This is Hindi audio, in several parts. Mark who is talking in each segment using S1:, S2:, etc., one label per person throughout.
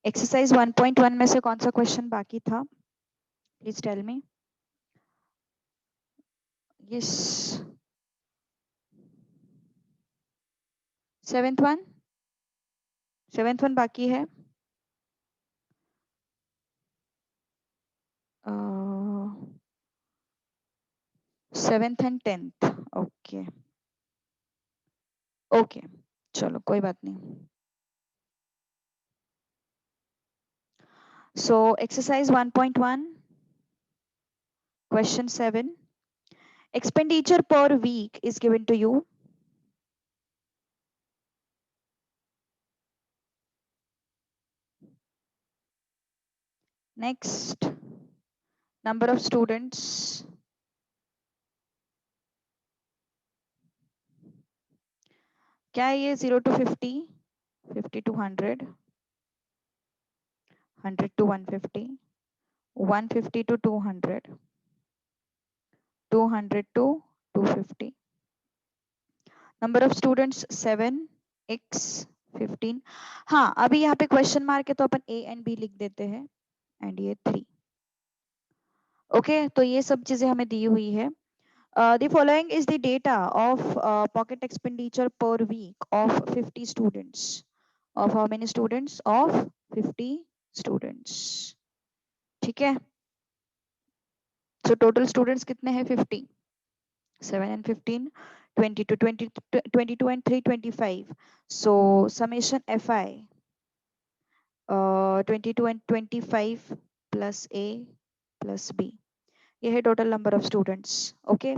S1: एक्सरसाइज 1.1 में से कौन सा क्वेश्चन बाकी था? Please tell me. Yes, seventh one बाकी है. Seventh and tenth. Okay okay, चलो कोई बात नहीं. So exercise 1.1 question 7. Expenditure per week is given to you. Next, number of students. क्या है ये? 0 to 50, 50 to 100, 100 to 150, 150 to 200, 200 to 250. Number of students 7, x 15. हाँ, अभी यहाँ पे क्वेश्चन मार्क है तो अपन a and b लिख देते हैं एंड ये 3. ओके, तो ये सब चीजें हमें दी हुई है. The following is the data of pocket expenditure per week of 50 students. Of how many students? Of 50 students. ठीक है. So total students कितने हैं? 50. 7 and 15, 22, 22 and 3, 25. So summation fi 22 and 25 plus a plus b. ये है total number of students. Okay.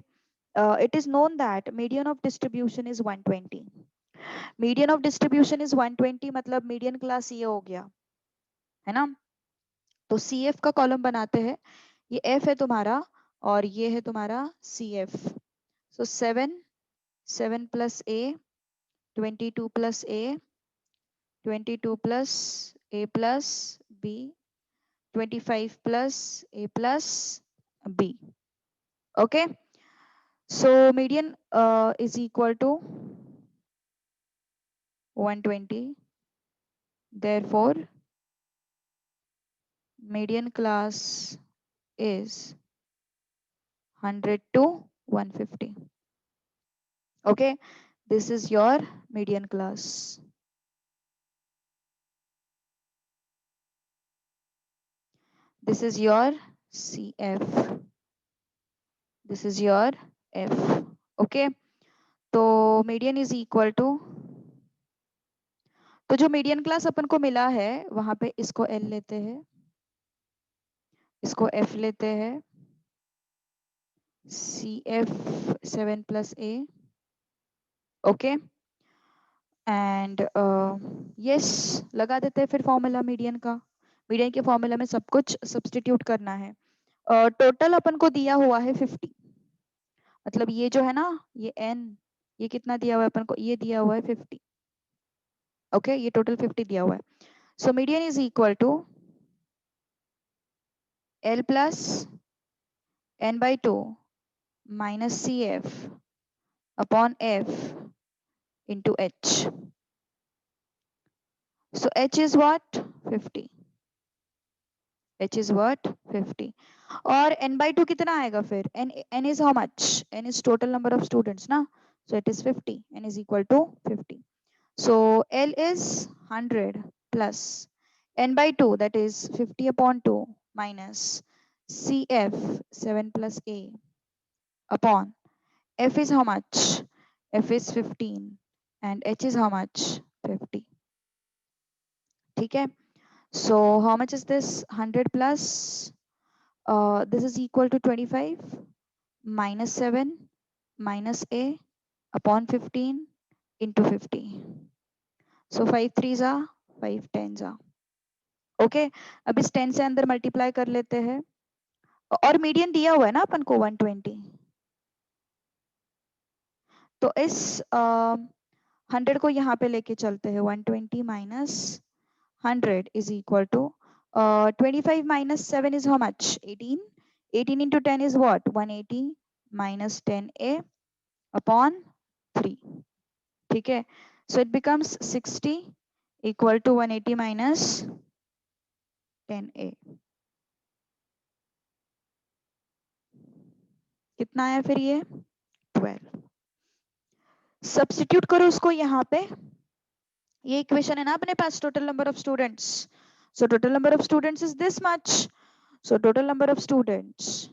S1: It is known that median of distribution is 120. Median of distribution is 120, मतलब मीडियन क्लास ये हो गया है ना. तो सी एफ का कॉलम बनाते हैं. ये एफ है तुम्हारा और ये है तुम्हारा C F. So 7 plus a, 22 plus a, 22 plus a plus b, 25 plus a plus b. Okay, so median is equal to 120. Therefore, median class is 100 to 150. Okay, this is your median class. This is your CF. This is your F. Okay, तो median is equal to, तो जो मीडियन क्लास अपन को मिला है वहां पे इसको L लेते हैं, इसको F लेते हैं. CF 7 plus A. Okay, and yes लगा देते हैं फिर फॉर्मूला मीडियन का. मीडियन के फॉर्मूला में सब कुछ सब्स्टिट्यूट करना है. टोटल अपन को दिया हुआ है 50, मतलब ये जो है ना ये n, ये कितना दिया हुआ है अपन को? ये दिया हुआ है 50. ओके, ये टोटल 50 दिया हुआ है. So median is equal to L plus n/2 minus CF upon F into H. So H is what? 50. H is what? 50. और n/2 कितना आएगा फिर? n is how much? n is total number of students ना, so it is 50. n is equal to 50. So L is 100 plus n/2, that is 50 upon 2 minus CF 7 plus A upon F is how much? F is 15 and H is how much? 50. ठीक है. So how much is this? 100 plus this is equal to 25 minus 7 minus A upon 15 into 50. So 5 3s are 5 10s are. Okay, अब इस 10 से अंदर मल्टीप्लाई कर लेते हैं. और मीडियन दिया हुआ है ना अपन को 120. तो इस 100 को यहाँ पे लेके चलते हैं. 120 minus 100 is equal to 25 minus 7 is how much? 18. 18 into 10 is what? 180 minus 10A upon 3. ठीक है, so it becomes 60 equal to 180 minus 10A। कितना आया फिर ये 12। सब्स्टिट्यूट करो उसको यहाँ पे, ये इक्वेशन है ना अपने पास, total number of students. So total number of students is this much. So total number of students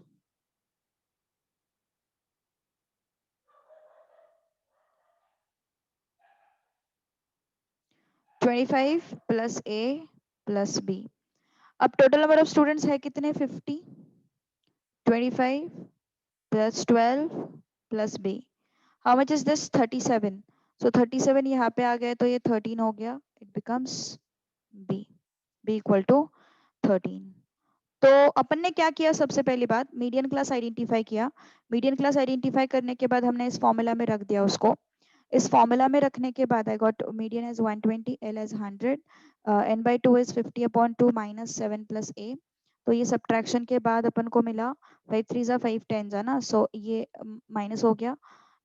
S1: 25 plus A plus B। अब टोटल नंबर ऑफ स्टूडेंट्स है कितने 50। 25 plus 12 plus B। How much is this 37। So 37 यहाँ पे आ गए तो ये 13 हो गया, it becomes B। B equal to 13। तो अपन ने क्या किया, सबसे पहली बात मीडियन क्लास आइडेंटिफाई किया। मीडियन क्लास आइडेंटिफाई करने के बाद हमने इस फॉर्मूला में रख दिया उसको। इस फॉर्मूला में रखने के बाद I got median as 120, L as 100, n by 2 is 50/2 minus 7 plus a। तो ये सब्ट्रैक्शन के बाद अपन को मिला 5 3 जा 5 10 जा ना, सो ये माइनस हो गया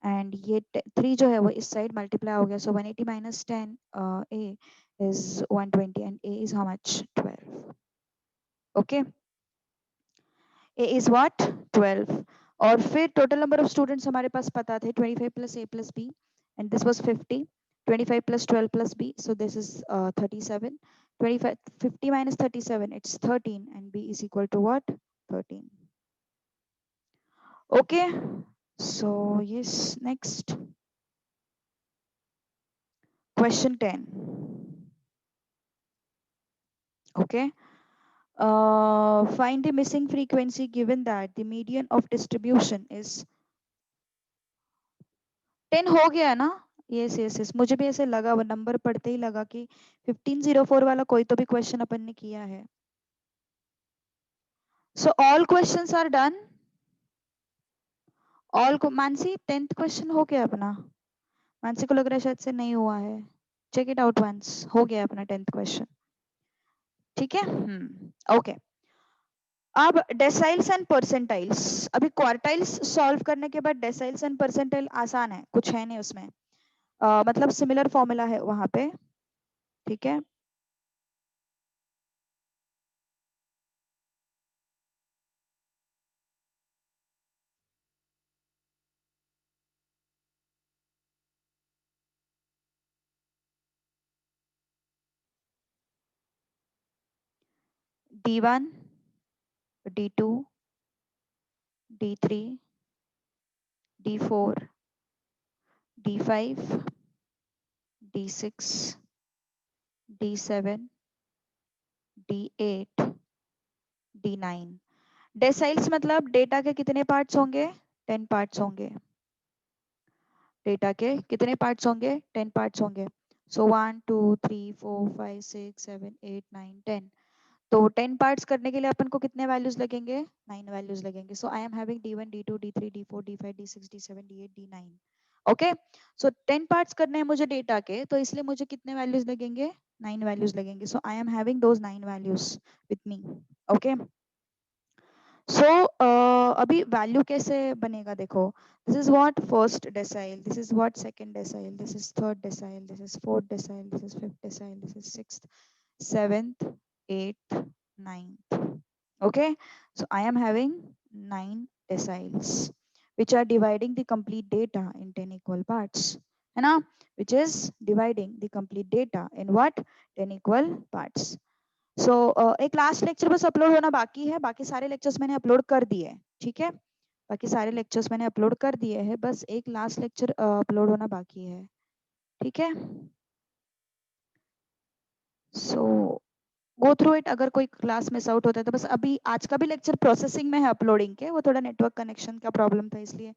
S1: एंड ये 3 जो है वो इस साइड मल्टीप्लाई हो गया। सो 180 minus 10 a is 120 and a is how much 12। Okay, a is what 12। और फिर टोटल नंबर ऑफ स्टूडेंट्स हमारे पास पता थे 25 plus a plus b and this was 50। 25 plus 12 plus b, so this is 37। 25 50 minus 37, it's 13 and b is equal to what 13। okay, so yes, next question 10। okay, find the missing frequency given that the median of distribution is 10। हो गया ना, यस यस यस, मुझे भी ऐसे लगा, वो नंबर पढ़ते ही लगा कि 1504 वाला कोई तो भी क्वेश्चन अपन ने किया है। So all questions are done. All को मानसी 10th क्वेश्चन हो गया अपना। मानसी को लग रहा है शायद से नहीं हुआ है, चेक इट आउट वंस। हो गया अपना 10th क्वेश्चन, ठीक है। ओके, अब डेसाइल्स एंड परसेंटाइल्स। अभी क्वार्टाइल्स सॉल्व करने के बाद डेसाइल्स एंड परसेंटाइल आसान है, कुछ है नहीं उसमें। मतलब सिमिलर फॉर्मूला है वहां पे, ठीक है। D1, D2, D3, D4, D5, D6, D7, D8, D9। Deciles मतलब डेटा के कितने पार्ट्स होंगे, 10 पार्ट्स होंगे। डेटा के कितने पार्ट्स होंगे, 10 पार्ट्स होंगे। सो 1 2 3 4 5 6 7 8 9 10। तो 10 पार्ट्स करने के लिए अपन को कितने वैल्यूज लगेंगे, 9 वैल्यूज लगेंगे। So I am having D1, D2, D3, D4, D5, D6, D7, D8, D9। Okay, so 10 parts करने हैं मुझे डेटा के, तो इसलिए मुझे कितने वैल्यूज लगेंगे, 9 वैल्यूज लगेंगे। So I am having those 9 values with me. Okay, so अभी वैल्यू कैसे बनेगा देखो, this is what first decile, this is what second decile, this is third decile, this is fourth decile, this is fifth decile, this is sixth, seventh, eighth, ninth। Okay, so I am having 9 deciles which are dividing the complete data in 10 equal parts, है ना, which is dividing the complete data in what 10 equal parts। so एक लास्ट लेक्चर बस अपलोड होना बाकी है, बाकी सारे लेक्चर्स मैंने अपलोड कर दिए, ठीक है। बाकी सारे लेक्चर्स मैंने अपलोड कर दिए हैं, बस एक लास्ट लेक्चर अपलोड होना बाकी है, ठीक है। सो गो थ्रू इट, अगर कोई क्लास मिस आउट होता है तो बस। अभी आज का भी लेक्चर प्रोसेसिंग में है अपलोडिंग के, वो थोड़ा नेटवर्क कनेक्शन का प्रॉब्लम था इसलिए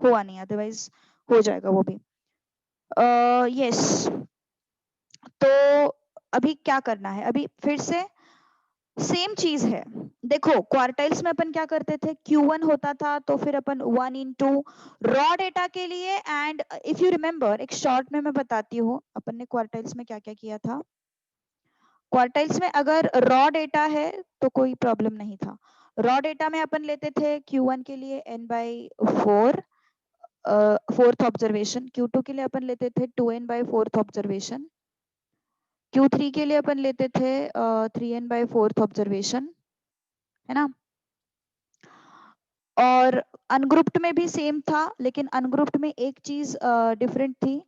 S1: हुआ नहीं, अदरवाइज हो जाएगा वो भी। यस, तो अभी क्या करना है, अभी फिर से सेम चीज है। देखो क्वार्टाइल्स में अपन क्या करते थे, Q1 होता था तो फिर अपन 1 इंटू रॉ डेटा के लिए, एंड इफ यू रिमेम्बर एक शॉर्ट में मैं बताती हूँ अपन ने क्वार्टाइल्स में क्या क्या किया था। क्वार्टाइल्स में अगर रॉ डेटा है तो कोई प्रॉब्लम नहीं था। रॉ डेटा में अपन लेते थे Q1 के लिए n/4 फोर्थ ऑब्जर्वेशन, Q2 के लिए अपन लेते थे 2n/4 ऑब्जर्वेशन, Q3 के लिए अपन लेते थे 3n/4 ऑब्जर्वेशन, है ना। और अनग्रुप्ड में भी सेम था, लेकिन अनग्रुप्ड में एक चीज डिफरेंट थी,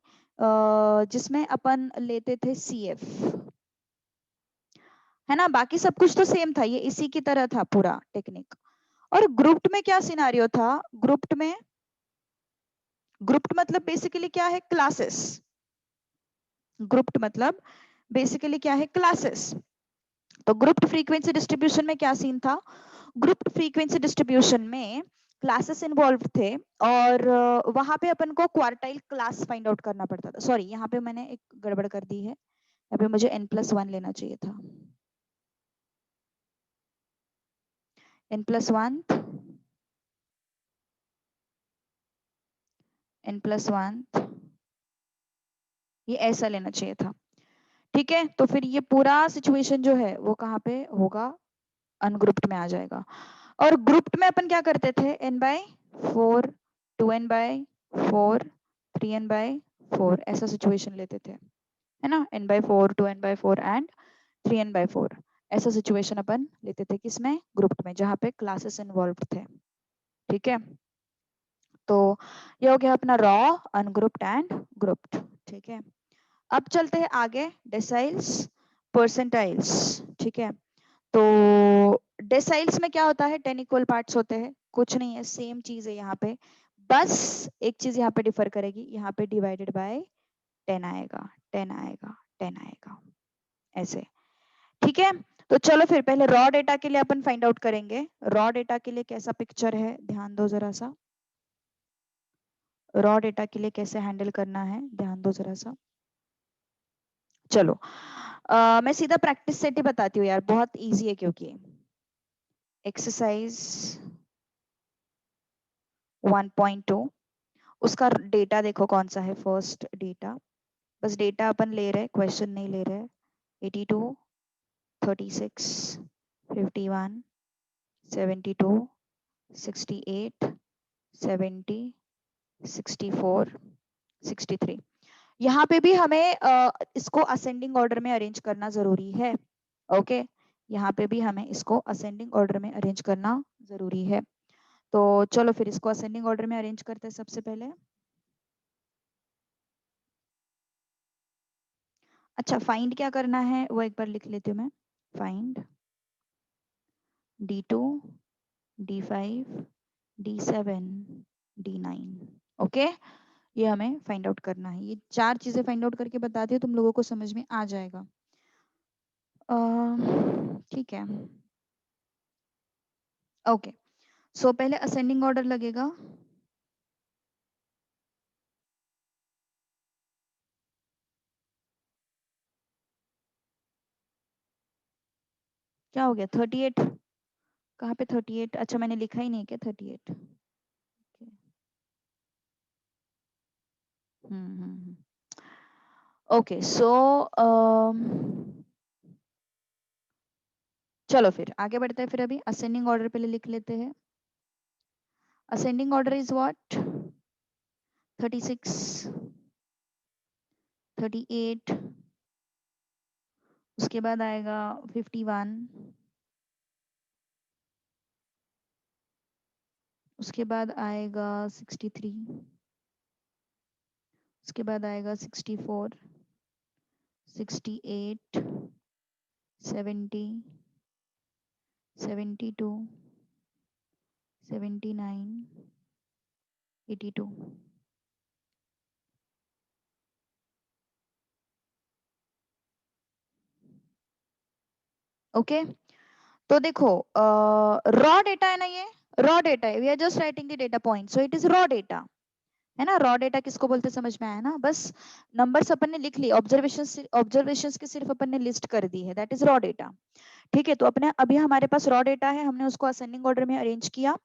S1: जिसमें अपन लेते थे CF, है ना। बाकी सब कुछ तो सेम था, ये इसी की तरह था पूरा टेक्निक। और ग्रुप्ड में क्या सिनारियो था, ग्रुप्ड मतलब बेसिकली क्या है, क्लासेस। ग्रुप्ड मतलब बेसिकली क्या है, क्लासेस। तो ग्रुप्ड फ्रीक्वेंसी डिस्ट्रीब्यूशन में क्या सीन था, ग्रुप्ड फ्रीक्वेंसी डिस्ट्रीब्यूशन में क्लासेस इन्वॉल्व थे, और वहां पे अपन को क्वार्टाइल क्लास फाइंड आउट करना पड़ता था। सॉरी, यहाँ पे मैंने एक गड़बड़ कर दी है, यहाँ पे मुझे n+1 लेना चाहिए था। n+1 ये ऐसा लेना चाहिए था, ठीक है। तो फिर ये पूरा सिचुएशन जो है वो कहाँ पे होगा, अनग्रुप्ड में आ जाएगा। और ग्रुप्ड में अपन क्या करते थे, n/4, 2n/4, 3n/4 ऐसा सिचुएशन लेते थे, है ना। n/4, 2n/4 एंड 3n/4 ऐसा सिचुएशन अपन लेते थे, किसमें, ग्रुप्ड में, जहाँ पे क्लासेस इन्वॉल्व थे, ठीक है। तो ये हो गया अपना रॉ, अनग्रुप्ड एंड ग्रुप्ड, ठीक है। अब चलते हैं आगे, डेसाइल्स, परसेंटाइल्स, ठीक है। तो डेसाइल्स में क्या होता है, 10 इक्वल पार्ट्स होते हैं, कुछ नहीं है, सेम चीज है यहाँ पे, बस एक चीज यहाँ पे डिफर करेगी, यहाँ पे डिवाइडेड बाय 10 आएगा, 10 आएगा, 10 आएगा, ऐसे, ठीक है। तो चलो फिर पहले रॉ डेटा के लिए अपन फाइंड आउट करेंगे, रॉ डेटा के लिए कैसा पिक्चर है, ध्यान दो जरा सा, रॉ डेटा के लिए कैसे हैंडल करना है, ध्यान दो जरा सा। चलो मैं सीधा प्रैक्टिस सेट ही बताती हूँ यार, बहुत इजी है, क्योंकि एक्सरसाइज 1.2 उसका डेटा देखो कौन सा है, फर्स्ट डेटा, बस डेटा अपन ले रहे, क्वेश्चन नहीं ले रहे। 82, 36, 51, 72, 68, 70, 64, 63। यहाँ पे भी हमें इसको असेंडिंग ऑर्डर में अरेंज करना जरूरी है, ओके। यहाँ पे भी हमें इसको असेंडिंग ऑर्डर में अरेंज करना जरूरी है। तो चलो फिर इसको असेंडिंग ऑर्डर में अरेंज करते हैं सबसे पहले। अच्छा, फाइंड क्या करना है वो एक बार लिख लेती हूँ मैं, find D2, D5, D7, D9, okay. ये हमें फाइंड आउट करना है, ये 4 चीजें फाइंड आउट करके बता दिए, तुम लोगों को समझ में आ जाएगा, ठीक है, ओके। सो पहले असेंडिंग ऑर्डर लगेगा, क्या हो गया 38, कहाँ पे 38, अच्छा मैंने लिखा ही नहीं क्या 38, ओके। सो चलो फिर आगे बढ़ते हैं, फिर अभी असेंडिंग ऑर्डर पहले लिख लेते हैं। असेंडिंग ऑर्डर इज व्हाट, 36, 38, उसके बाद आएगा 51, उसके बाद आएगा 63, उसके बाद आएगा 64, 68, 70, 72, 79, 82। ओके, तो देखो रॉ डेटा है ना, ये रॉ डेटा है, we are just writing the data point, so it is raw data, है ना। रॉ डेटा किसको बोलते समझ में आया ना, बस नंबर्स अपन ने लिख ली, ऑब्जर्वेशंस की सिर्फ अपन ने लिस्ट कर दी है, दैट इज रॉ डेटा, ठीक है। तो अपने अभी हमारे पास रॉ डेटा है, हमने उसको असेंडिंग ऑर्डर में अरेंज किया।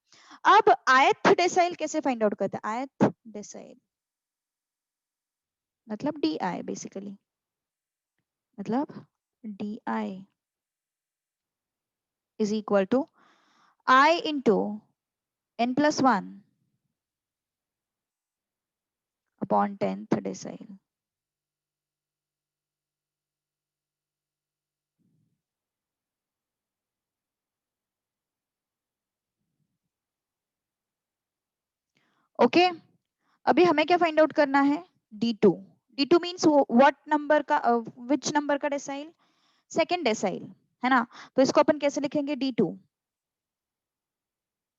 S1: अब ith डेसाइल कैसे फाइंड आउट करते हैं, ith डेसाइल मतलब DI बेसिकली, मतलब DI is equal to I into n+1 upon 10th decile, okay अभी हमें क्या फाइंड आउट करना है D2. D2 means what number का विच नंबर का डेसाइल सेकेंड डेसाइल है ना तो इसको अपन कैसे लिखेंगे D2.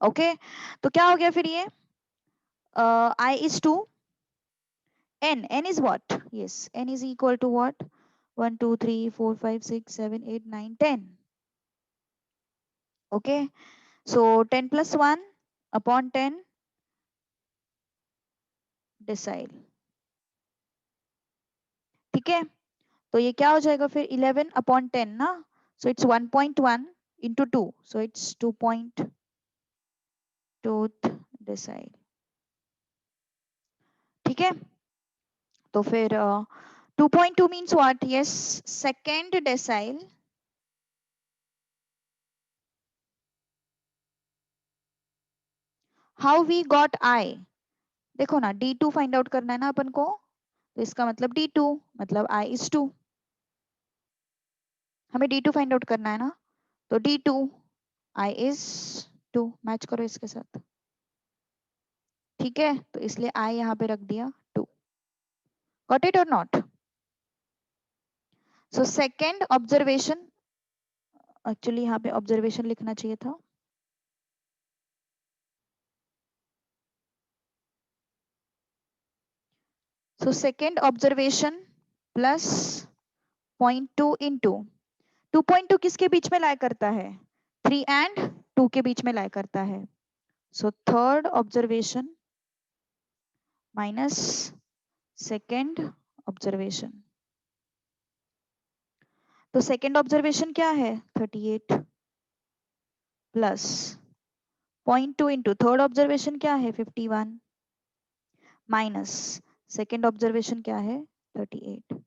S1: ओके तो क्या हो गया फिर ये I is 2 n is what yes n is equal to what 1 2 3 4 5 6 7 8 9 10 okay so 10 plus 1 upon 10 decile ठीक है तो ये क्या हो जाएगा फिर 11 upon 10 ना so it's 1.1 into 2 so it's 2.2 decile ठीक है तो फिर 2.2 means what yes second decile how we got I देखो ना D2 फाइंड आउट करना है ना अपन को तो इसका मतलब D2 मतलब I is 2 हमें D2 फाइंड आउट करना है ना तो D2 I is 2 मैच करो इसके साथ ठीक है तो इसलिए I यहाँ पे रख दिया 2 गॉट इट और not so second observation actually यहाँ पे ऑब्जर्वेशन लिखना चाहिए था so second observation plus 0.2 into 2.2 किसके बीच में लाई करता है 3 एंड 2 के बीच में लाई करता है so third observation minus second observation तो सेकेंड ऑब्जर्वेशन क्या है 38 प्लस 0.2 इंटू थर्ड ऑब्जर्वेशन क्या है 51 माइनस सेकेंड ऑब्जर्वेशन क्या है 38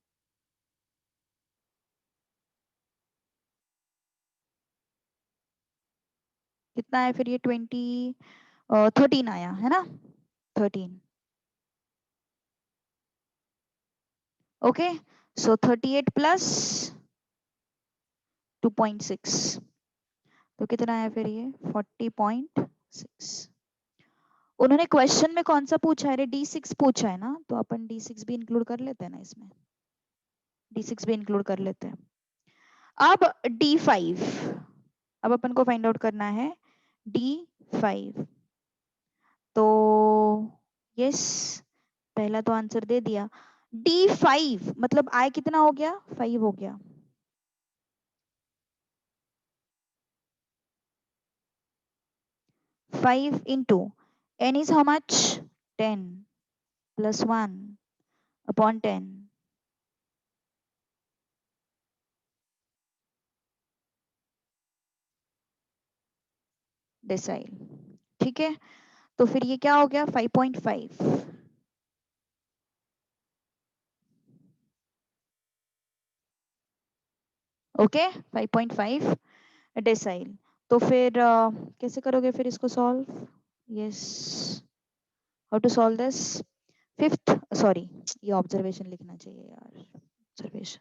S1: कितना है फिर ये 13 आया है ना 13 ओके सो 38 प्लस 2.6 तो कितना है फिर ये 40.6 उन्होंने क्वेश्चन में कौन सा पूछा है रे D6 पूछा है ना तो अपन D6 भी इंक्लूड कर लेते हैं ना इसमें D6 भी इंक्लूड कर लेते हैं अब D5 अब अपन को फाइंड आउट करना है D5 तो यस पहला तो आंसर दे दिया D5 मतलब I कितना हो गया 5 हो गया 5 into n is how much 10 plus 1 upon 10 decyl ठीक है तो फिर ये क्या हो गया 5.5 ओके 5.5 डेसाइल तो फिर कैसे करोगे फिर इसको solve yes how to solve this fifth sorry ये ऑब्जर्वेशन लिखना चाहिए यार ऑब्जर्वेशन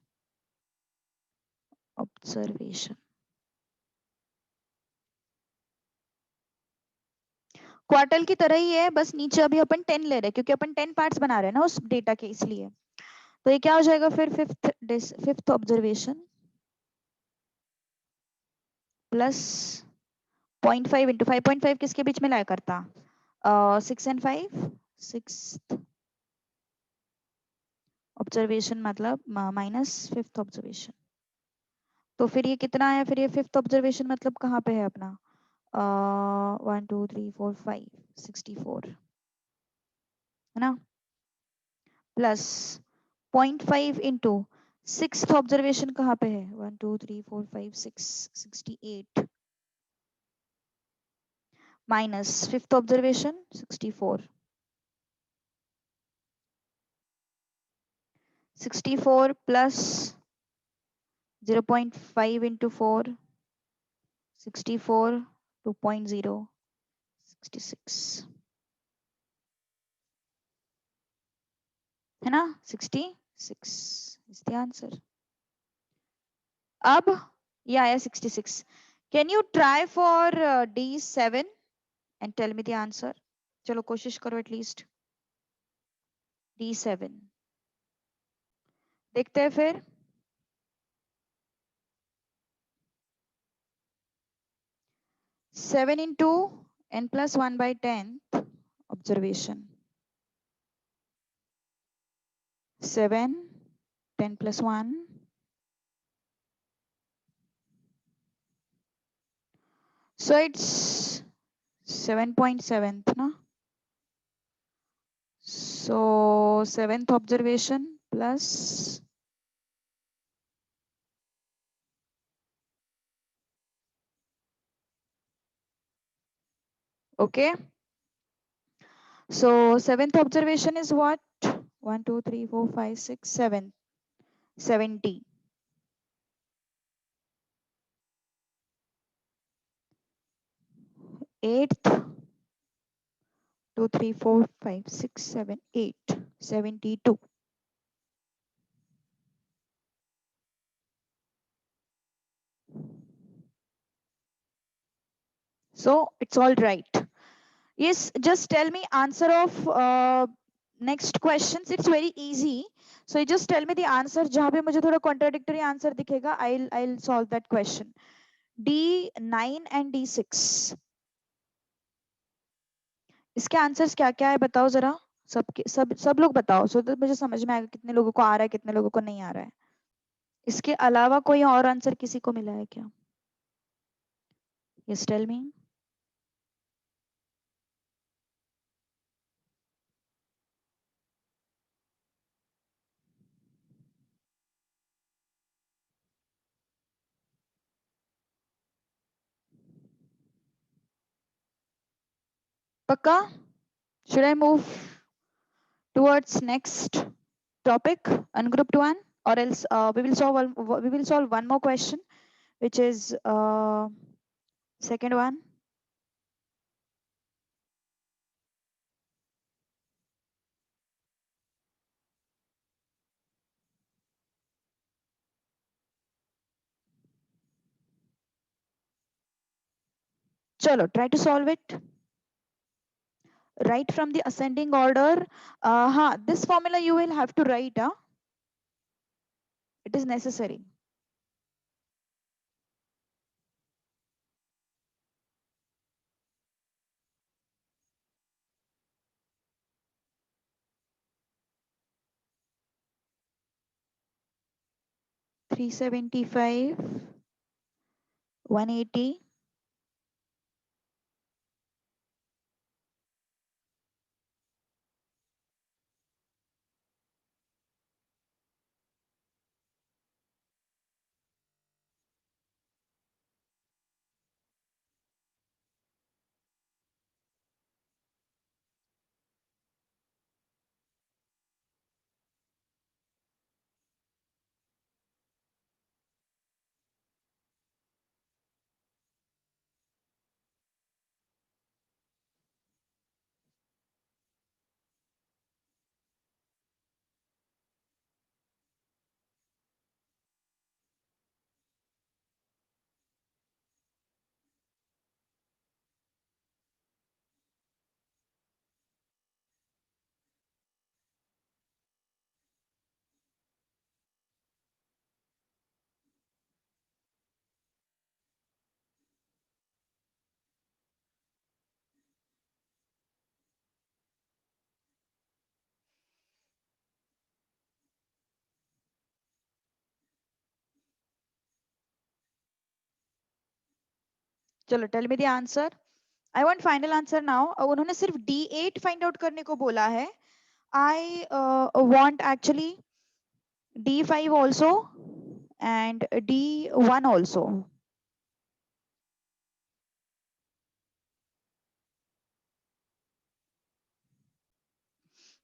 S1: ऑब्जर्वेशन क्वार्टल की तरह ही है बस नीचे अभी अपन 10 ले रहे हैं क्योंकि अपन 10 पार्ट्स बना रहे हैं ना उस डेटा के इसलिए तो ये क्या हो जाएगा फिर फिफ्थ ऑब्जर्वेशन प्लस 0.5 इंटू 5.5 किसके बीच में लाया करता 6 एंड 5 सिक्स ऑब्जर्वेशन मतलब माइनस फिफ्थ ऑब्जर्वेशन तो फिर ये कितना है फिर ये फिफ्थ ऑब्जर्वेशन मतलब कहाँ पे है अपना 1 2 3 4 5 64 है ना प्लस 0.5 इंटू सिक्स्थ ऑब्जर्वेशन कहाँ पे है 1 2 3 4 5 6 68 minus fifth observation 64 64 plus 0.5 into 4 64 2.0 66 है ना 66 is the answer अब ये आया 66 can you try for D7 and tell me the answer चलो कोशिश करो एटलीस्ट। D7 देखते हैं फिर। 7 into n plus 1 by 10th observation. 7, 10 plus 1. So it's 7.7th, na? So 7th observation plus okay. So 7th observation is what? 1, 2, 3, 4, 5, 6, 7. 70. 8th 2, 3, 4, 5, 6, 7, 8. 72. So it's all right. Yes, just tell me answer of next questions. It's very easy. So you just tell me the answer. जहाँ पे मुझे थोड़ा contradictory answer दिखेगा, I'll solve that question. D9 and D6. इसके आंसर्स क्या क्या है बताओ जरा। सब लोग बताओ, सो तो मुझे समझ में आएगा कितने लोगों को आ रहा है, कितने लोगों को नहीं आ रहा है। इसके अलावा कोई और आंसर किसी को मिला है क्या? Yes tell me. पक्का? Should I move towards next topic, ungrouped one, or else we will solve one more question, which is second one. Chalo, try to solve it. Write from the ascending order. This formula you will have to write. It is necessary. Three 375, 180. चलो tell me the answer. I want final answer now. उन्होंने सिर्फ D8 find out करने को बोला है. I want actually D5 also and D1 also.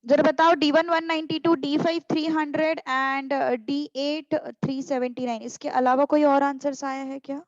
S1: जरा बताओ D1 192, D5 300 and D8 379. इसके अलावा कोई और आंसर्स आया है क्या?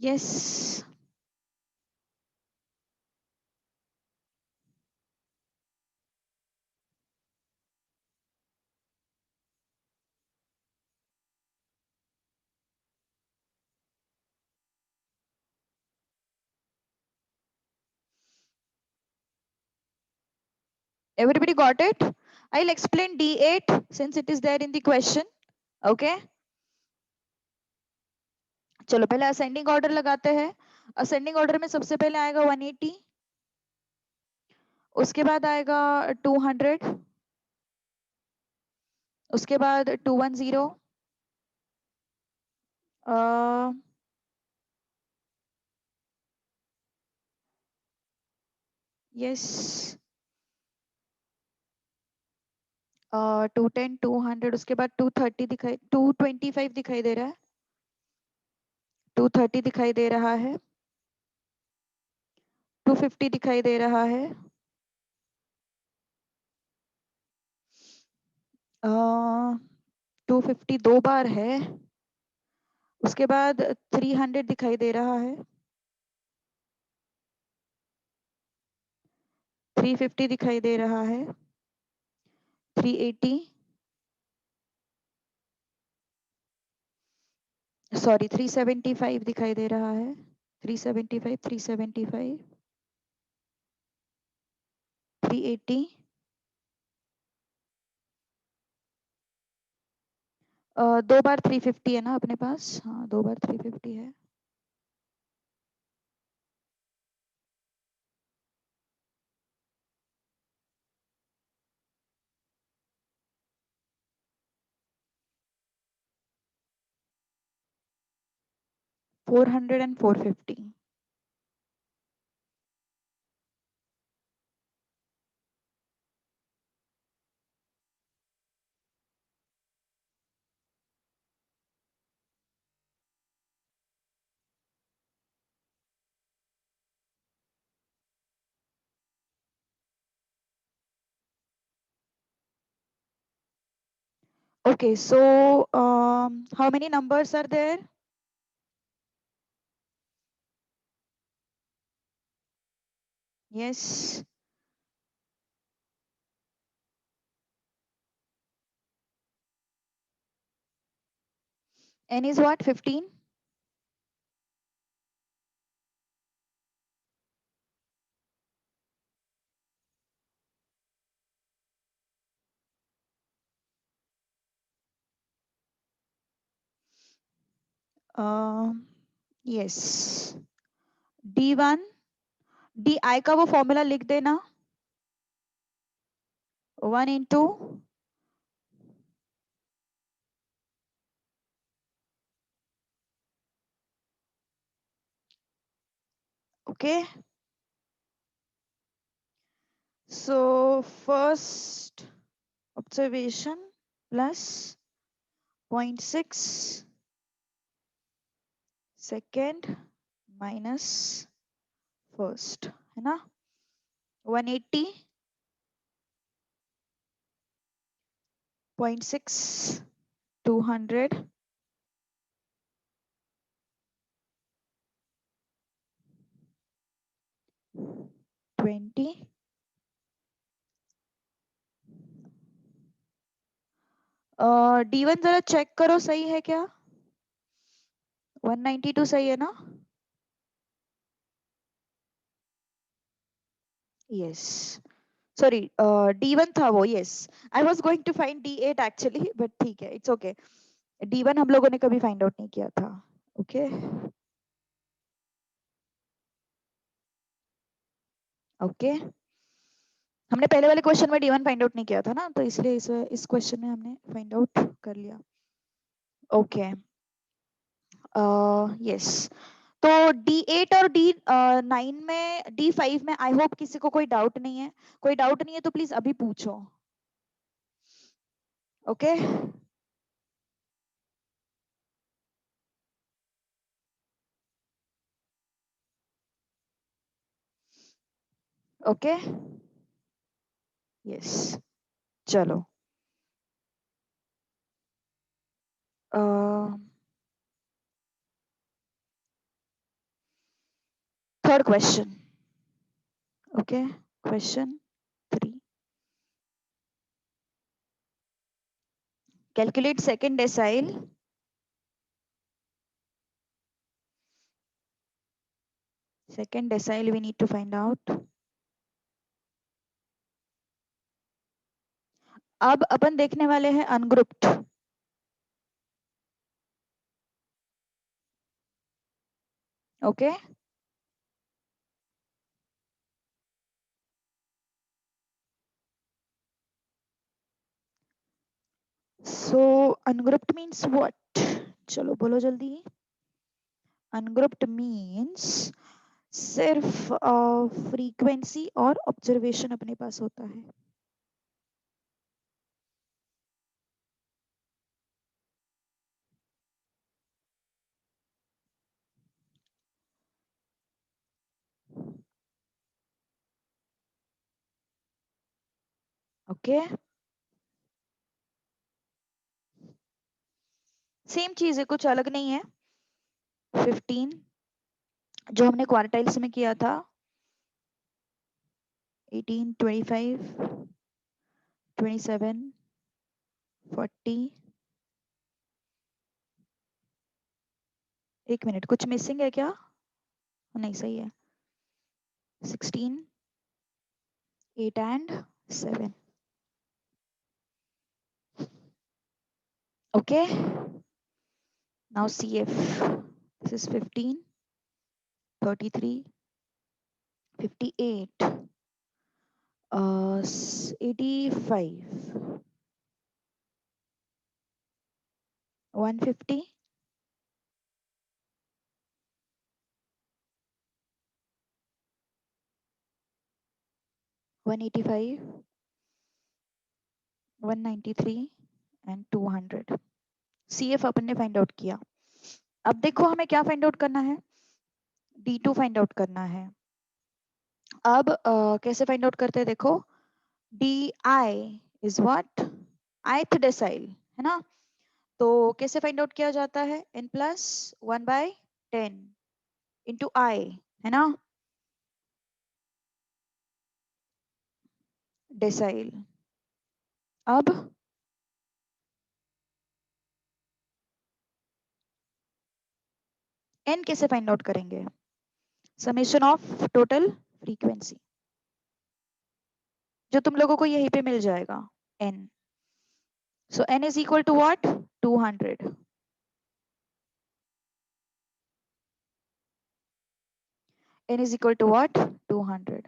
S1: Yes. Everybody got it? I'll explain D8 since it is there in the question. Okay. चलो पहले असेंडिंग ऑर्डर लगाते हैं. असेंडिंग ऑर्डर में सबसे पहले आएगा 180, उसके बाद आएगा 200, उसके बाद 210, यस, 210, 200, उसके बाद 230 दिखाई, 225 दिखाई दे रहा है, 230 दिखाई दे रहा है, 250 दिखाई दे रहा है, 250 दो बार है, उसके बाद 300 दिखाई दे रहा है, 350 दिखाई दे रहा है, 380, सॉरी 375 दिखाई दे रहा है, 375, 375, 380, दो बार 350 है ना अपने पास, हाँ दो बार 350 है, 400 and 450. Okay, so how many numbers are there? Yes. N is what? 15? Yes. D1, DI का वो फॉर्मूला लिख देना. 1 into okay. So first observation plus 0.6, second minus first, है ना? 180, 0.6, 200, 20, D1 जरा चेक करो सही है क्या? 192 सही है ना? Yes. Sorry, D1 था वो. Yes. I was going to find D8 actually, but ठीक है, it's okay. D1 हम लोगों ने कभी find out नहीं किया था. Okay. Okay. हमने पहले वाले क्वेश्चन में D1 फाइंड आउट नहीं किया था ना, तो इसलिए इस क्वेश्चन में हमने फाइंड आउट कर लिया. ओके. यस. तो D8 और D9 में, D5 में आई होप किसी को कोई डाउट नहीं है. कोई डाउट नहीं है तो प्लीज अभी पूछो. ओके. ओके. यस. चलो. Third question. Okay, question 3. Calculate second decile. Second decile we need to find out. अब अपन देखने वाले हैं ungrouped. Okay. So ungrouped means what? चलो बोलो जल्दी. Ungrouped means सिर्फ फ्रीक्वेंसी और ऑब्जर्वेशन अपने पास होता है. ओके. सेम चीज है, कुछ अलग नहीं है. 15 जो हमने क्वार्टाइल्स में किया था. 18, 25, 27, 40. एक मिनट, कुछ मिसिंग है क्या? नहीं, सही है. 16, 8 and 7. Okay. Now CF. This is 15, 33, 58, 85, 150, 185, 193 and 200. CF अपन ने फाइंड आउट किया. अब देखो हमें क्या फाइंड आउट करना है. D2 फाइंड आउट करना है. अब कैसे फाइंड आउट करते हैं देखो. DI is what? ith decyl है ना. तो कैसे फाइंड आउट किया जाता है? n प्लस 1/10 इंटू I है ना. डेसाइल. अब n कैसे फाइंड आउट करेंगे? समेशन ऑफ टोटल फ्रीक्वेंसी, जो तुम लोगों को यहीं पे मिल जाएगा. n. So n is equal to what? 200. n is equal to what? 200.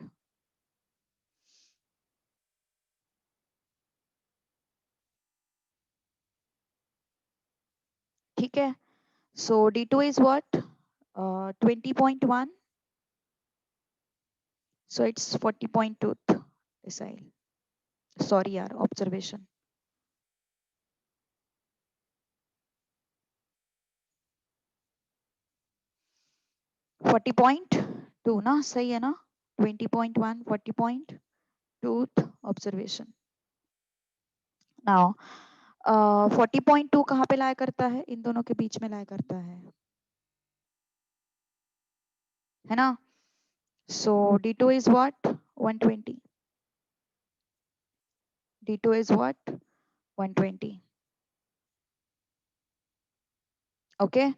S1: ठीक है. So D2 is what? 20.1. So it's 40.2 decile. Sorry यार, observation. 40.2 ना, सही है ना. 20.1, 40.2 observation. Now 40.2 कहाँ पे लाया करता है? इन दोनों के बीच में लाया करता है ना. So D2 is what? 120. D2 is what? 120. Okay.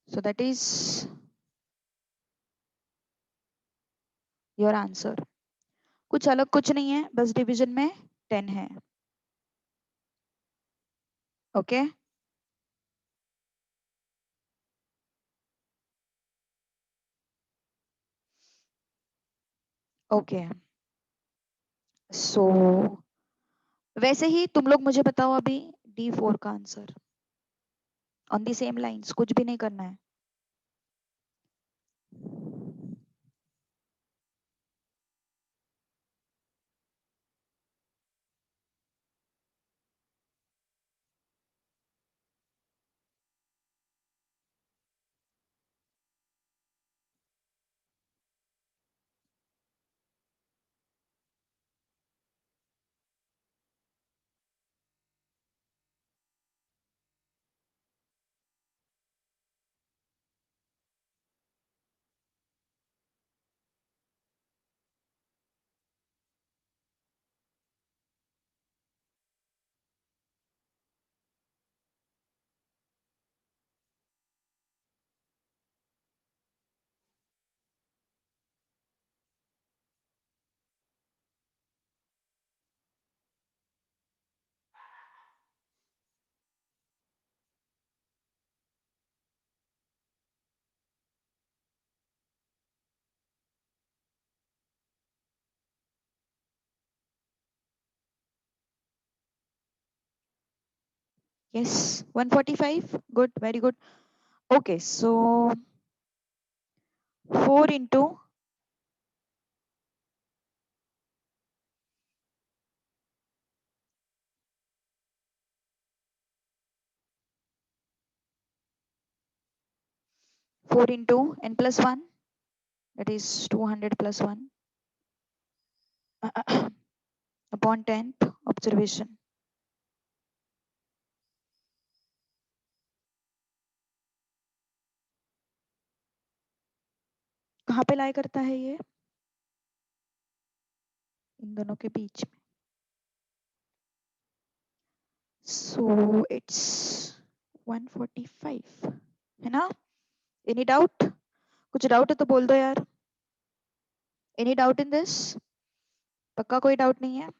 S1: So that is your answer. कुछ अलग कुछ नहीं है, बस डिवीजन में 10 है. ओके. ओके. सो वैसे ही तुम लोग मुझे बताओ अभी D4 का answer on the same lines, कुछ भी नहीं करना है. Yes, 145. Good, very good. Okay, so 4 into 4 into n plus 1, that is 200 plus 1 upon 10th observation. कहाँ पे लाई करता है ये? इन दोनों के बीच में. So it's 145 है ना? Any doubt? कुछ डाउट है तो बोल दो यार. Any doubt in this? पक्का कोई डाउट नहीं है?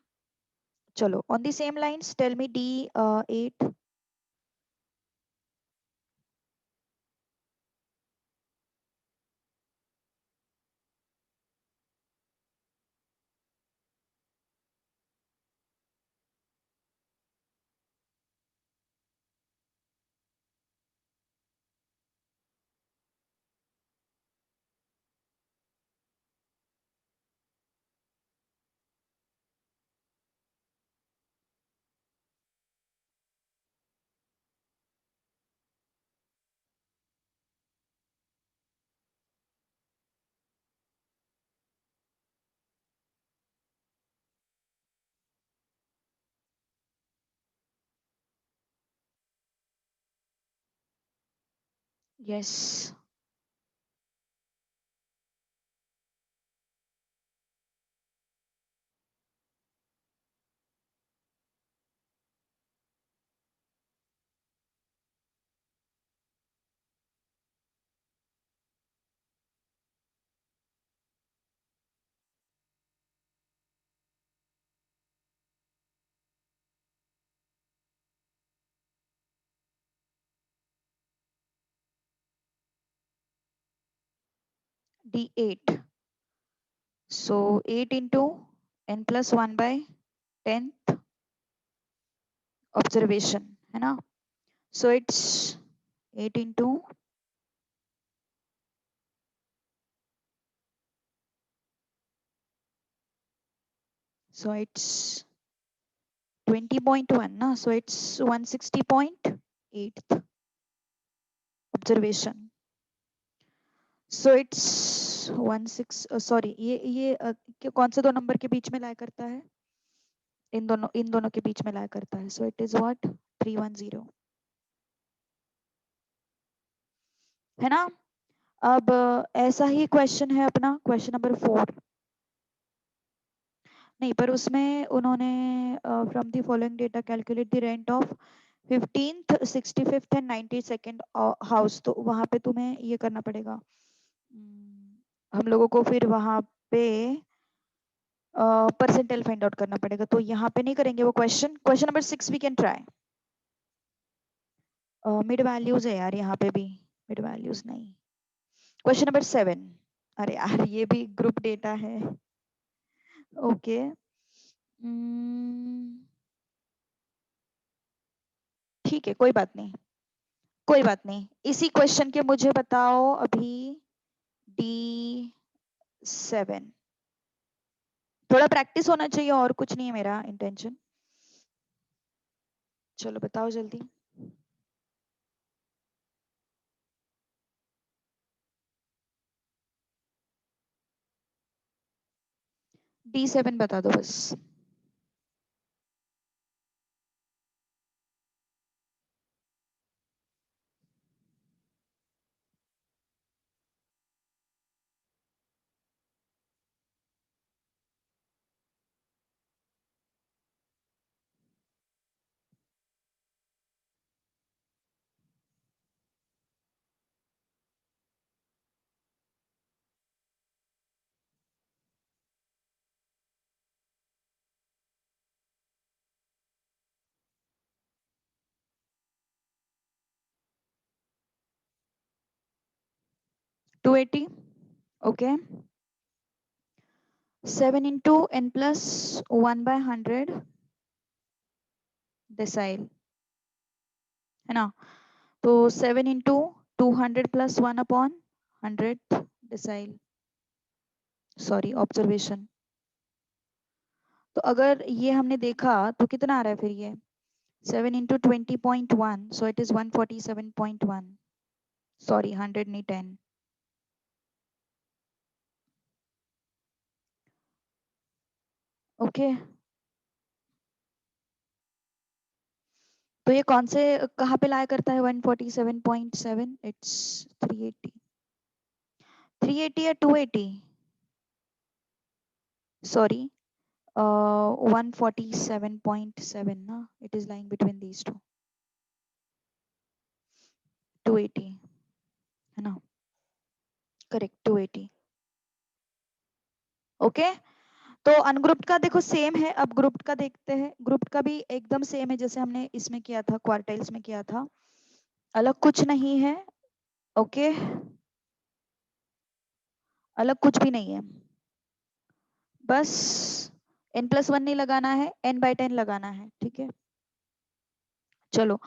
S1: चलो, on the same lines, tell me D8. Yes. D8. So 8 into n plus 1 by 10th observation है ना? So it's 8 into so it's 20.1 na? So it's 160.8th observation. So it's 16 sorry ये कौन से दो नंबर के बीच में लाई करता है? इन दोनों के बीच में लाई करता है. So it is what? 310 है ना? अब ऐसा ही क्वेश्चन है अपना क्वेश्चन नंबर 4. नहीं, पर उसमें उन्होंने from the following data calculate the rent of 15th 65th and 92nd house. तो वहां पे तुम्हें ये करना पड़ेगा. हम लोगों को फिर वहां पे परसेंटाइल फाइंड आउट करना पड़ेगा. तो यहाँ पे नहीं करेंगे वो question. Question number 6 we can try. Mid values है यार यहाँ पे भी. मिड वैल्यूज नहीं. Question number 7. अरे यार ये भी ग्रुप डेटा है. ओके. ठीक है, कोई बात नहीं. कोई बात नहीं. इसी क्वेश्चन के मुझे बताओ अभी D7. थोड़ा प्रैक्टिस होना चाहिए और कुछ नहीं है मेरा इंटेंशन. चलो बताओ जल्दी. D7 बता दो बस. 280. Okay. 7 into n plus 1 by 100 decile. है ना। तो 7 into 200 plus 1 upon 100 decile, sorry observation. तो अगर ये हमने देखा तो कितना आ रहा है फिर ये 7 into 20.1, so it is 147.1, sorry 100 नहीं 10। ओके तो ये कौन से कहाँ पे लाया करता है 147.7, इट्स 380, 380 या 280, सॉरी 147.7 ना, it is lying between these two, 280 है ना, करेक्ट 280। ओके तो अनग्रुप्ड का देखो सेम है, अब ग्रुप्ड का देखते हैं। ग्रुप्ड का भी एकदम सेम है जैसे हमने इसमें किया था, क्वार्टाइल्स में किया था, अलग कुछ नहीं है। ओके अलग कुछ भी नहीं है, बस n+1 नहीं लगाना है, n/10 लगाना है, ठीक है। चलो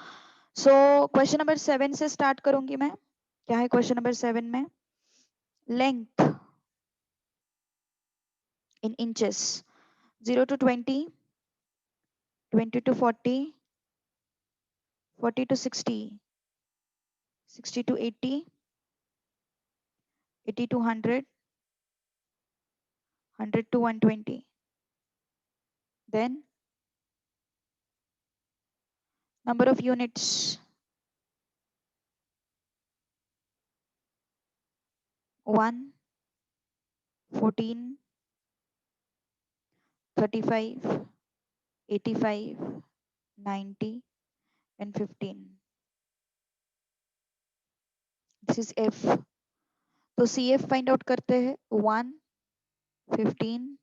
S1: सो क्वेश्चन नंबर 7 से स्टार्ट करूंगी मैं। क्या है क्वेश्चन नंबर 7 में, length in inches 0 to 20, 20 to 40, 40 to 60, 60 to 80, 80 to 100, 100 to 120, then number of units 1, 14, 35, 85, 90 and 15, this is F। तो CF फाइंड आउट करते हैं, 1, 15,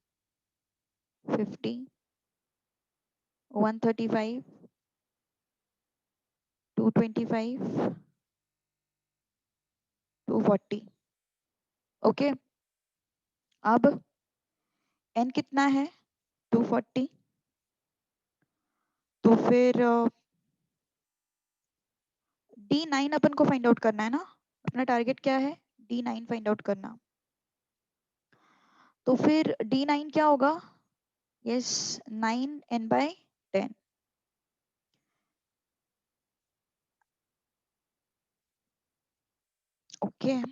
S1: 50, 135, 225, 240। ओके अब n कितना है 240, तो फिर D9 अपन को फाइंड आउट करना है ना, अपना टारगेट क्या है D9 फाइंड आउट करना। तो फिर D9 क्या होगा, यस 9n/10। ओके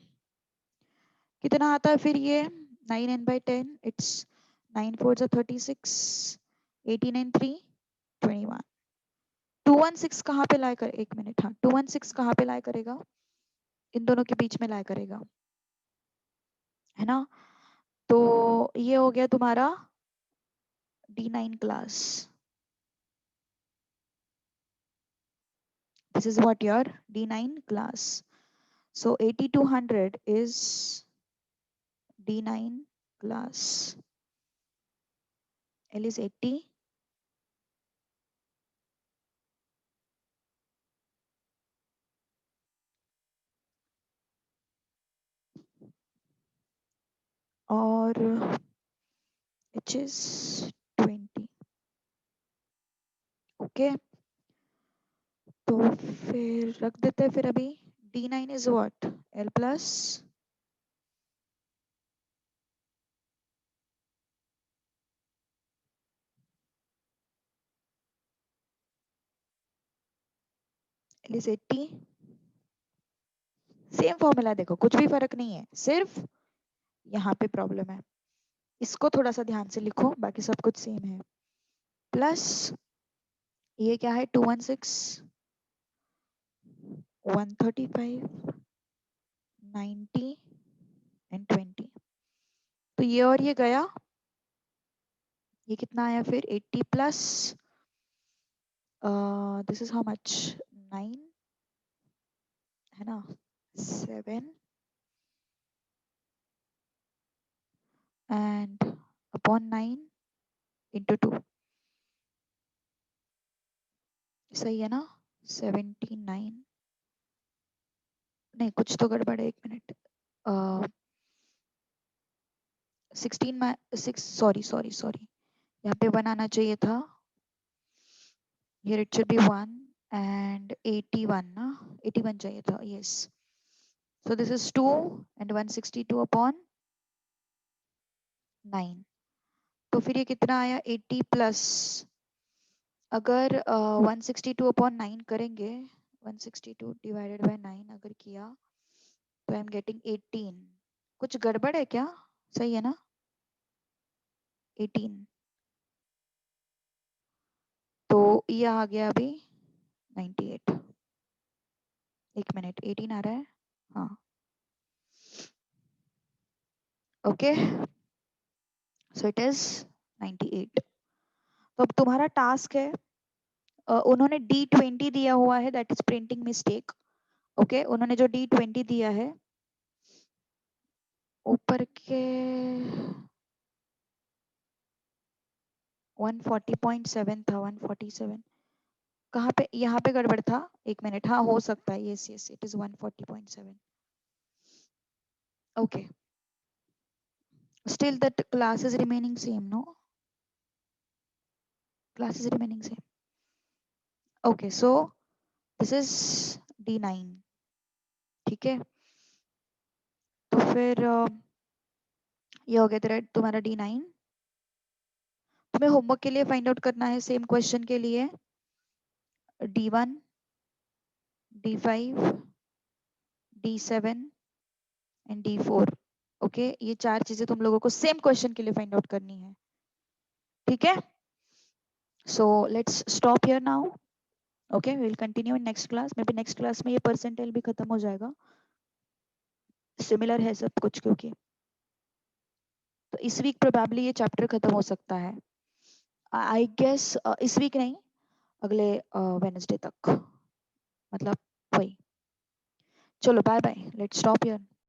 S1: कितना आता है फिर ये 9n/10, इट्स 9 4 36, 89 3 21। 216 कहाँ पे लाया कर, एक मिनट, हाँ 216 कहाँ पे लाया करेगा, इन दोनों के बीच में लाया करेगा, है ना। तो ये हो गया तुम्हारा D9 class, this is what your D9 class, so 80 to 100 is D9 class, L is 80, और H is 20। ओके तो फिर रख देते हैं फिर अभी, D9 is what, L plus L is 80, same formula, देखो कुछ भी फर्क नहीं है, सिर्फ यहाँ पे प्रॉब्लम है, इसको थोड़ा सा ध्यान से लिखो, बाकी सब कुछ सेम है। प्लस ये क्या है 216, 135, 90 एंड 20, तो ये और ये गया, ये कितना आया फिर 80 plus this is how much 9 है ना, 7 एंड अपॉन 9 इंटू 2, सही है ना, 79, नहीं कुछ तो गड़बड़ है, एक मिनट, 16 में 6, सॉरी सॉरी सॉरी, यहाँ पे 1 आना चाहिए था, here it should be 1, and 81 ना, 81 चाहिए था, yes. So this is 2 and 162 upon 9. तो फिर ये कितना आया 80 प्लस, अगर 162 अपॉन 9 करेंगे, 162 डिवाइडेड बाय 9 अगर किया तो आई एम गेटिंग 18. कुछ गड़बड़ है क्या? सही है ना? 18. तो ये आ गया अभी 98. एक मिनट, 18 आ रहा है, हाँ. Okay, so it is 98. तो अब तुम्हारा टास्क है, उन्होंने D20 दिया हुआ है, that is printing mistake. Okay, उन्होंने जो D20 दिया है ऊपर के 140.7 था, 147 कहाँ पे, यहाँ पे गड़बड़ था, एक मिनट, हाँ हो सकता है, yes yes it is 140.7. Okay, still that class is remaining same, no? Class is remaining same. Okay, so this is D9. ठीक है, तो फिर ये हो गया तेरा, तुम्हारा D9. तुम्हें होमवर्क के लिए फाइंड आउट करना है सेम क्वेश्चन के लिए D1, D5, D7 and D4. Okay, ये चार चीजें तुम लोगों को सेम क्वेश्चन के लिए फाइंड आउट करनी है. ठीक है, so let's stop here now. Okay, we will continue in next class. Maybe next class में ये परसेंटाइल भी खत्म हो जाएगा, सिमिलर है सब कुछ, क्योंकि तो इस वीक प्रोबेबली ये चैप्टर खत्म हो सकता है, आई गेस. इस वीक नहीं, अगले वेडनेसडे तक, मतलब वही. चलो bye bye, let's stop here.